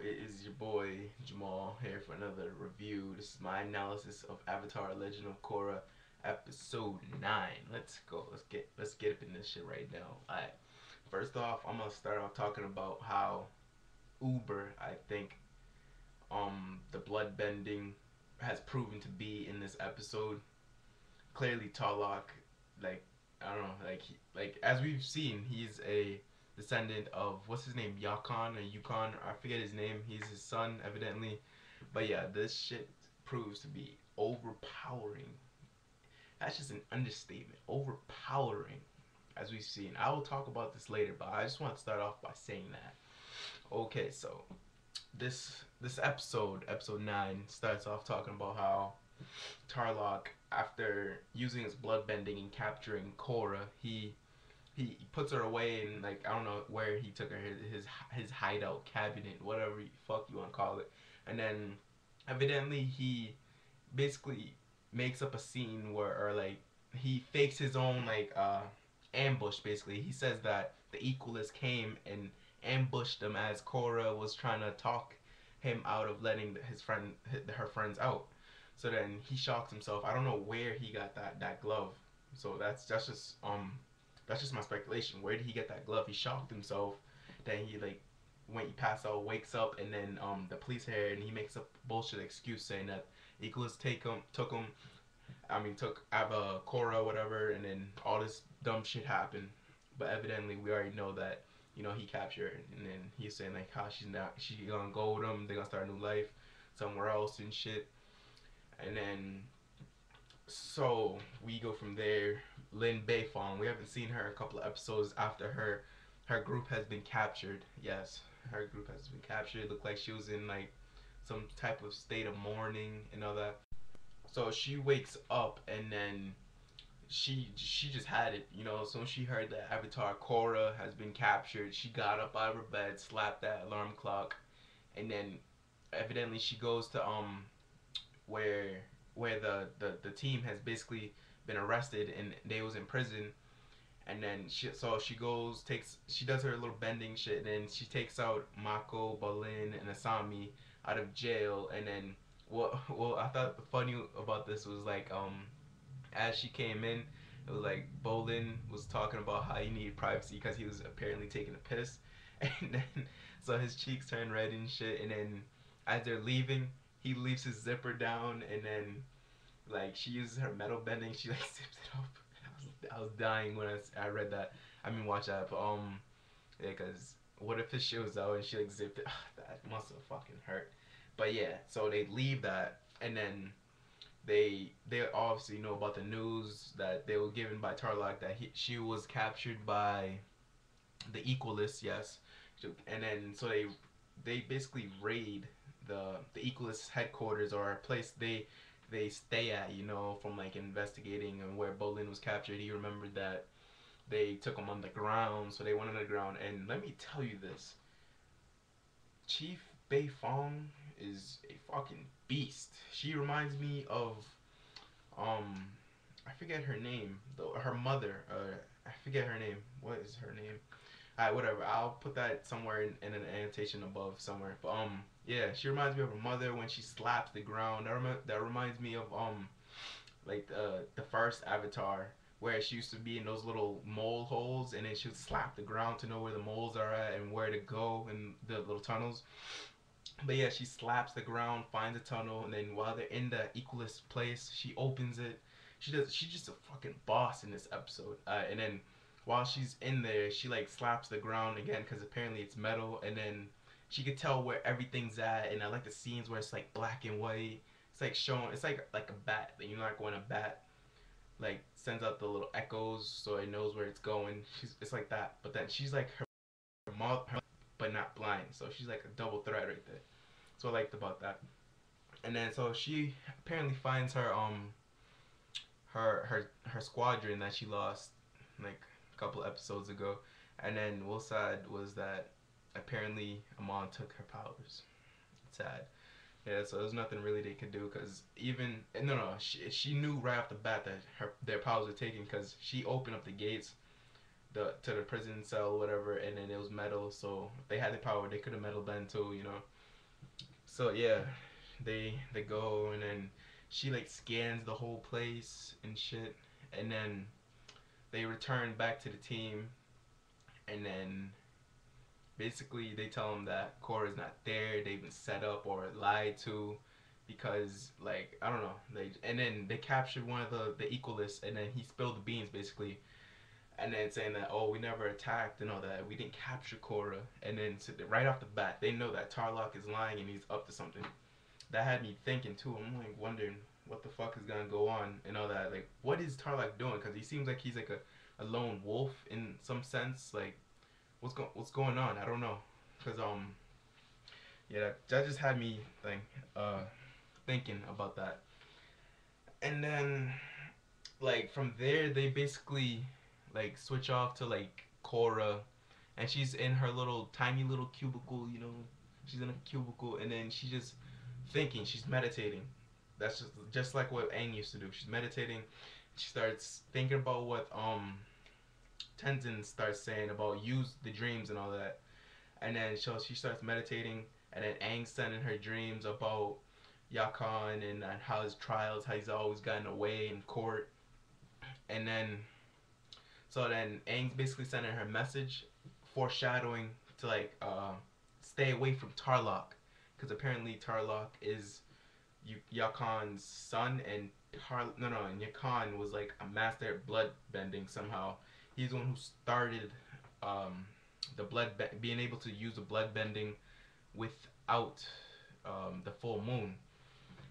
It is your boy Jamal here for another review. This is my analysis of Avatar: Legend of Korra, episode 9. Let's go. Let's get up in this shit right now. Alright. First off, I'm gonna start off talking about how Uber, I think, the blood bending has proven to be in this episode. Clearly, Tarlok, like I don't know, like as we've seen, he's a descendant of what's his name, Yakon or Yukon. I forget his name. He's his son, evidently. But yeah, this shit proves to be overpowering. That's just an understatement. Overpowering, as we've seen. I will talk about this later, but I just want to start off by saying that. Okay, so this episode 9, starts off talking about how Tarlok, after using his blood bending and capturing Korra, he puts her away in, like, I don't know where he took her, his hideout, cabinet, whatever fuck you want to call it. And then evidently he basically makes up a scene where, or like, he fakes his own like ambush. Basically he says that the Equalists came and ambushed him as Korra was trying to talk him out of letting her friends out. So then he shocks himself. I don't know where he got that glove. So that's just my speculation. Where did he get that glove? He shocked himself. Then he, like, when he passed out, wakes up, and then the police here, and he makes a bullshit excuse saying that Equals took Ava Korra, whatever, and then all this dumb shit happened. But evidently, we already know that, he captured her, and then he's saying like how she gonna go with him. They gonna start a new life somewhere else and shit. And then so we go from there. Lin Beifong. We haven't seen her a couple of episodes after her group has been captured. Yes, her group has been captured. It looked like she was in like some type of state of mourning and all that. So she wakes up and then she just had it. As soon as she heard that Avatar Korra has been captured, she got up out of her bed, slapped that alarm clock, and then evidently she goes to where the team has basically been arrested and they was in prison. And then she goes, she does her little bending shit, and then she takes out Mako, Bolin, and Asami out of jail. And then what I thought funny about this was like, as she came in, it was like Bolin was talking about how he needed privacy because he was apparently taking a piss. And then so his cheeks turn red and shit. And then as they're leaving, he leaves his zipper down, and then like she uses her metal bending, she like zips it up. I was dying when I read that. I mean, watch that. But yeah, cause what if his shit was out and she like zipped it? That must have fucking hurt. But yeah, so they leave that, and then they obviously know about the news that they were given by Tarlok that she was captured by the Equalists. Yes, and then so they basically raid the Equalist headquarters, or a place they stay at, from like investigating and where Bolin was captured. He remembered that they took him on the ground, so they went on the ground. And let me tell you this, Chief Bei Fong is a fucking beast. She reminds me of um I forget her name, her mother. I forget her name. What is her name? Alright, whatever. I'll put that somewhere in an annotation above somewhere. But yeah, she reminds me of her mother when she slaps the ground. That reminds me of like the first Avatar, where she used to be in those little mole holes, and then she would slap the ground to know where the moles are at and where to go in the little tunnels. But yeah, she slaps the ground, finds a tunnel, and then while they're in the Equalist place, she opens it. She's just a fucking boss in this episode. And then while she's in there, she like slaps the ground again because apparently it's metal, and then she could tell where everything's at. And I like the scenes where it's like black and white. It's like showing. It's like a bat. Like when a bat like sends out the little echoes so it knows where it's going. It's like that. But then she's like her mouth, but not blind. So she's like a double threat right there. So I liked about that. And then so she apparently finds her squadron that she lost like a couple episodes ago. And then what's sad was that apparently Amon took her powers. It's sad. Yeah, so there's nothing really they could do because even no, she knew right off the bat that their powers were taken because she opened up the gates to the prison cell, whatever, and then it was metal. So if they had the power, they could have metal bend too. So yeah, they go, and then she like scans the whole place and shit, and then they return back to the team, and then basically they tell him that Korra's not there. They've been set up or lied to, because like I don't know. They and then they captured one of the equalists, and then he spilled the beans basically, and then saying that, oh, we never attacked and all that. We didn't capture Korra, and then so right off the bat they know that Tarlok is lying and he's up to something. That had me thinking too. I'm like wondering what the fuck is gonna go on and all that. Like, what is Tarlok doing? Because he seems like he's like a lone wolf in some sense. Like, what's going on? I don't know. Cause yeah, that just had me uh thinking about that. And then like from there they basically like switch off to like Korra, and she's in her little tiny little cubicle. She's in a cubicle, and then she just thinking. She's meditating. That's just like what Aang used to do. She's meditating. She starts thinking about what Tenzin starts saying about use the dreams and all that. And then she starts meditating, and then Aang's sending her dreams about Yakan and how his trials, how he's always gotten away in court. And then Aang's basically sending her a message, foreshadowing to like stay away from Tarlok, because apparently Tarlok is Yakan's son, and and Yakan was like a master at blood bending somehow. He's the one who started the being able to use the blood bending without the full moon.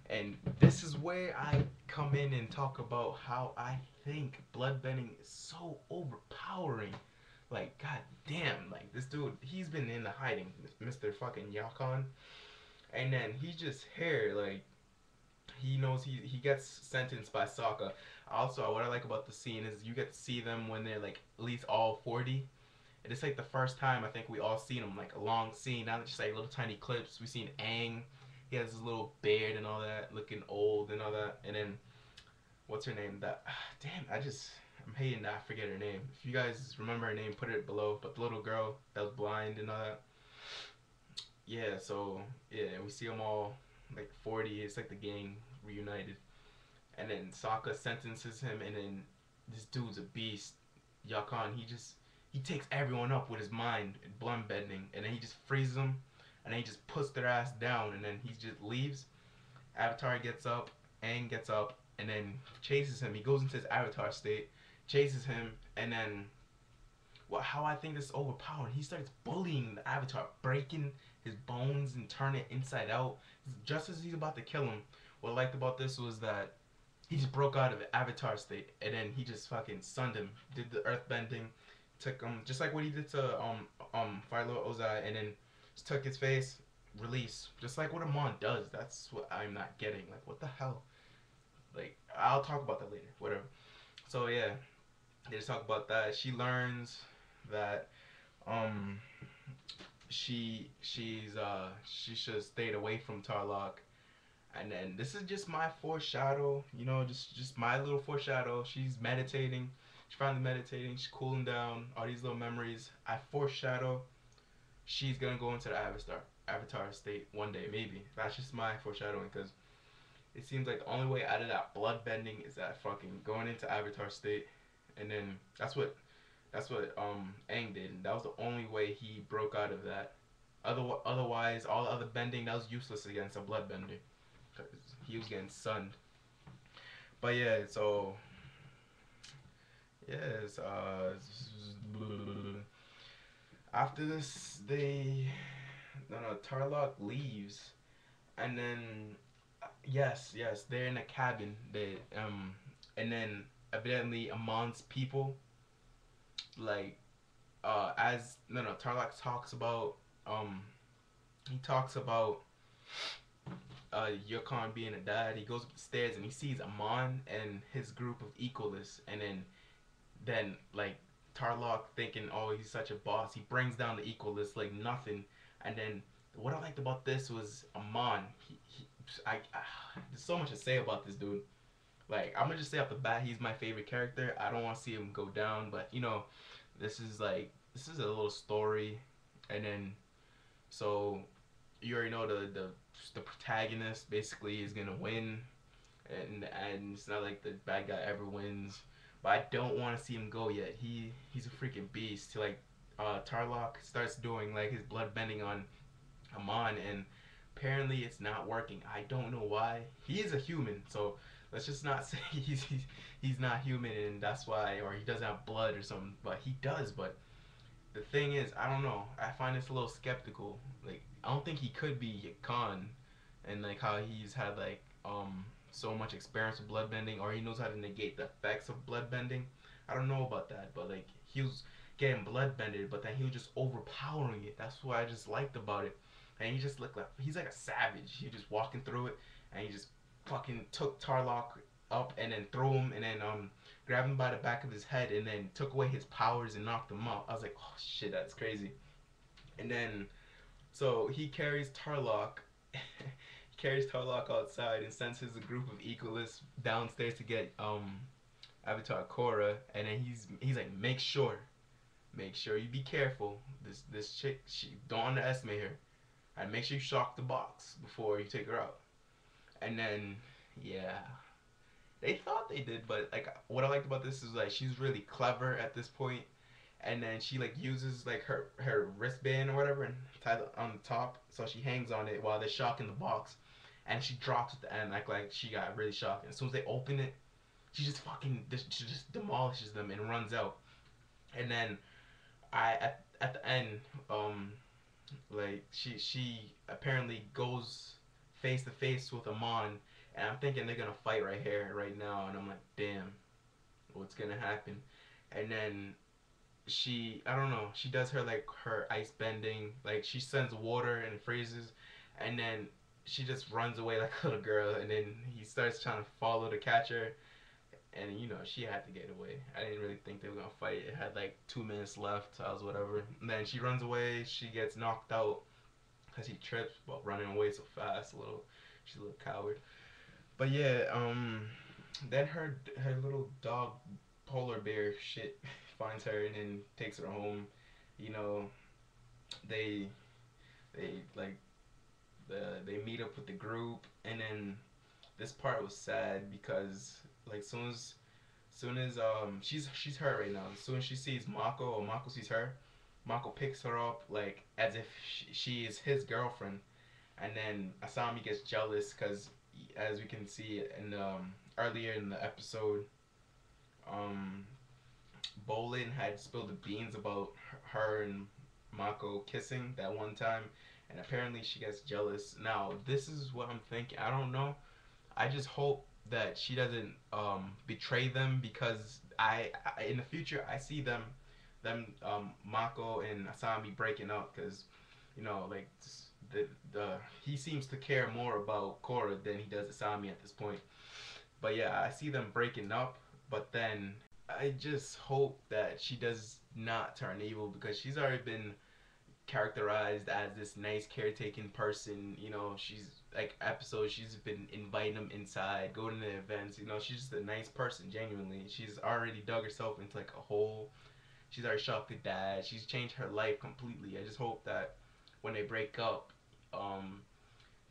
And this is where I come in and talk about how I think bloodbending is so overpowering. Like, god damn, like this dude, he's been in the hiding, Mr. fucking Yakon. And then he just here, like, he knows he gets sentenced by Sokka. Also, what I like about the scene is you get to see them when they're like at least all 40. And it's like the first time I think we all seen them, like a long scene, not just like little tiny clips. We seen Aang, he has his little beard and all that, looking old and all that. And then what's her name? That damn, I'm hating that I forget her name. If you guys remember her name, put it below. But the little girl that was blind and all that. Yeah, so yeah, we see them all like 40. It's like the gang reunited. And then Sokka sentences him, and then this dude's a beast. Yakan, he takes everyone up with his mind and blood bending, and then he just freezes them, and then he just puts their ass down, and then he just leaves. Avatar gets up, Aang gets up, and then chases him. He goes into his Avatar state, chases him, and then how I think this is overpowering. He starts bullying the Avatar, breaking his bones and turning it inside out. Just as he's about to kill him, what I liked about this was that he just broke out of the Avatar state, and then he just fucking sunned him, did the earth bending, took him just like what he did to Fire Lord Ozai, and then just took his face, release, just like what Amon does. That's what I'm not getting. Like, what the hell? Like, I'll talk about that later. Whatever. So yeah, they just talk about that. She learns that um she should have stayed away from Tarlok. And then this is just my foreshadow, just my little foreshadow. She's meditating. She's finally meditating. She's cooling down. All these little memories. I foreshadow she's gonna go into the Avatar state one day, maybe. That's just my foreshadowing, because it seems like the only way out of that blood bending is that fucking going into Avatar state, and then that's what Aang did, and that was the only way he broke out of that. Otherwise, all the other bending that was useless against a blood bender, because he was getting sunned. But yeah, so yes, after this, Tarlok leaves, and then yes, they're in a cabin. And then evidently Amon's people, like, as Tarlok talks about, um, he talks about Yukon being a dad. He goes up the stairs and he sees Amon and his group of equalists, and then like Tarlok thinking, oh, he's such a boss. He brings down the equalists like nothing, and then what I liked about this was Amon. There's so much to say about this dude. Like, I'm gonna just say off the bat, he's my favorite character. I don't want to see him go down, but this is a little story, and then so you already know the protagonist basically is gonna win, and it's not like the bad guy ever wins. But I don't want to see him go yet. He's a freaking beast. Like Tarlock starts doing like his blood bending on Amon, and apparently it's not working. I don't know why. He is a human, so let's just not say he's not human, and that's why, or he doesn't have blood or something. But he does. But the thing is, I don't know. I find this a little skeptical. Like I don't think he could be Khan, and like how he's had like so much experience with bloodbending, or he knows how to negate the effects of bloodbending. I don't know about that, but like he was getting bloodbended, but then he was just overpowering it. That's what I just liked about it. And he just looked like he's like a savage. He just walking through it, and he just fucking took Tarlock up and then threw him, and then grabbed him by the back of his head, and then took away his powers and knocked him out. I was like, oh shit, that's crazy. And then so he carries Tarlock. He carries Tarlock outside and sends his group of equalists downstairs to get Avatar Korra, and then he's like, make sure you be careful. This chick, she don't underestimate her. And make sure you shock the box before you take her out. And then yeah, they thought they did, but like what I liked about this is like she's really clever at this point, and then she like uses like her wristband or whatever and ties it on the top, so she hangs on it while they're shocking the box, and she drops at the end like she got really shocked. And as soon as they open it, she just demolishes them and runs out. And then at the end, like she apparently goes face to face with Amon, and I'm thinking they're gonna fight right here, right now, and I'm like, damn, what's gonna happen? And then I don't know, she does her like her ice bending, like she sends water and it freezes, and then she just runs away like a little girl, and then he starts trying to follow to catch her, and she had to get away. I didn't really think they were gonna fight. It had like 2 minutes left. So I was whatever. And then she runs away. She gets knocked out because he trips while running away so fast. She's a little coward. But yeah, then her little dog, polar bear shit, finds her and then takes her home. You know, they like they meet up with the group, and then this part was sad because like soon as she's hurt right now. As soon as she sees Mako, or Mako sees her, Mako picks her up like as if she is his girlfriend, and then Asami gets jealous because as we can see in earlier in the episode, um, Bolin had spilled the beans about her and Mako kissing that one time, and apparently she gets jealous. Now this is what I'm thinking. I don't know. I just hope that she doesn't betray them, because I in the future I see them Mako and Asami breaking up, because like the he seems to care more about Korra than he does Asami at this point. But yeah, I see them breaking up, but then I just hope that she does not turn evil, because she's already been characterized as this nice caretaking person. She's like episodes she's been inviting them inside, going to events. She's just a nice person. Genuinely, she's already dug herself into like a hole. She's already shocked her dad. She's changed her life completely. I just hope that when they break up,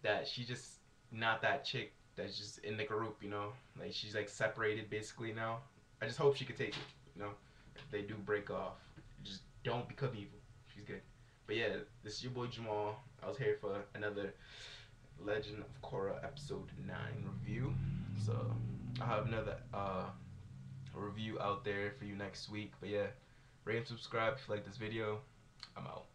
that she just not that chick that's just in the group. Like she's like separated basically now. I just hope she could take it. If they do break off, just don't become evil. She's good. But yeah, this is your boy Jamal. I was here for another Legend of Korra episode 9 review. So I'll have another review out there for you next week. But yeah, rate and subscribe if you like this video. I'm out.